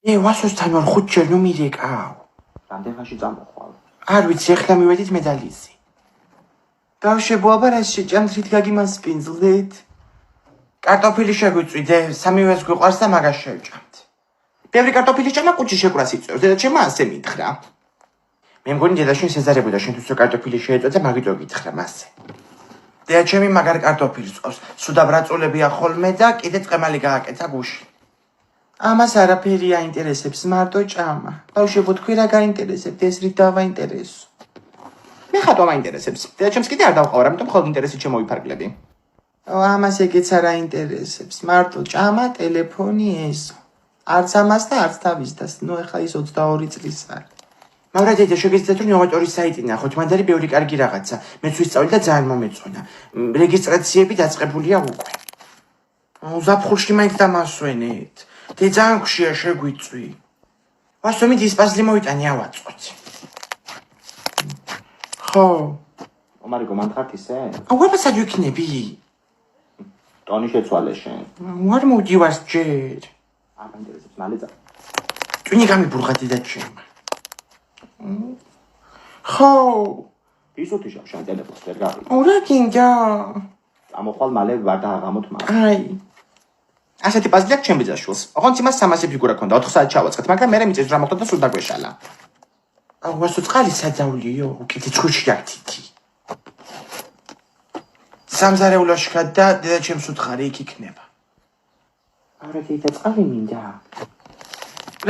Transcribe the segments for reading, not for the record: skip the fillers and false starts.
ვასოსთან ვარ 5 ჯერ ნუ მირეკავ. რამდენში წამოხვალ? არ ვიცი, ახლა მივედით მედალიზე. ბავშვებო, აბა რა შეჭამთ, რით გაგიმასპინძლეთ? კარტოფილი შეგვიწვიდე, სამივეს გვიყვარს და მაგას შევჭამთ. ბევრი კარტოფილი ჭამა კუჭი შეკვრას იწევს, დედაჩემმა ასე მითხრა. მე მგონი დედაშენ სეზარებოდა შენთვის რო კარტოფილი შეეწოდა, მაგიტო გითხრა მასე. დედაჩემი მაგარ კარტოფილს ყავს, სუდაბრაწულებია ხოლმე და კიდე წემალი გააკეთა გუში. ამას არაფერი აინტერესებს, მარტო ჭამა. ბავშვებო, თქვი რა გაინტერესებთ, ეს რით დავაინტერესო? მე ხატვა მაინტერესებს. დედაჩემს კიდე არ დავყავარ, ამიტომ ხოლმე ინტერესით შემოვიფარგლები. ამას ეგეც არ აინტერესებს, მარტო ჭამა, ტელეფონი ესო. არც ამას და არც თავის დას, ნუ ეხლა ის 22 წლის არის. მაგრამ დედა შეგეძლიათ რომ ნოვატორი საიტი ნახოთ, მანდ არის ბევრი კარგი რაღაცა. მეც ვისწავლი და ძალიან მომეწონა. რეგისტრაციები დაწყებულია უკვე. ზაფხულში მაინც დამასვენეთ. ძალიან ხშირია შეგვიწვი. ვასომი დისპაზლი მოიტანი ავაწყოთ. ხო. ომარიკო მანთხართ ისე? აუაბა სად ვიქნები? ტონი შეცვალე შენ. არ მოვდივარ ჯერ. არ მაინტერესებს მალე წა. ტვინი გამიბურღა დედაჩემმა. ხო. ისოთი შენ ტელეფონს ვერ გავი. ურა გინდა. წამოხვალ მალე ვარ და აღამოთ მაგ. აი. ასეთი პაზლი აქვს ჩემ ბიძაშვილს. ოღონდ იმას 300 ფიგურა ქონდა, 4 საათი ჩავაწყეთ, მაგრამ მე მიწეს რა მოხდა და სულ დაგვეშალა. ვასო წყალი სადავლიო, უკეთ ცხუში აქტითი. სამზარეულოში ხარ და დედაჩემს უთხარი იქ იქნება. არა დედა წყალი მინდა.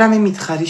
რამე მითხარი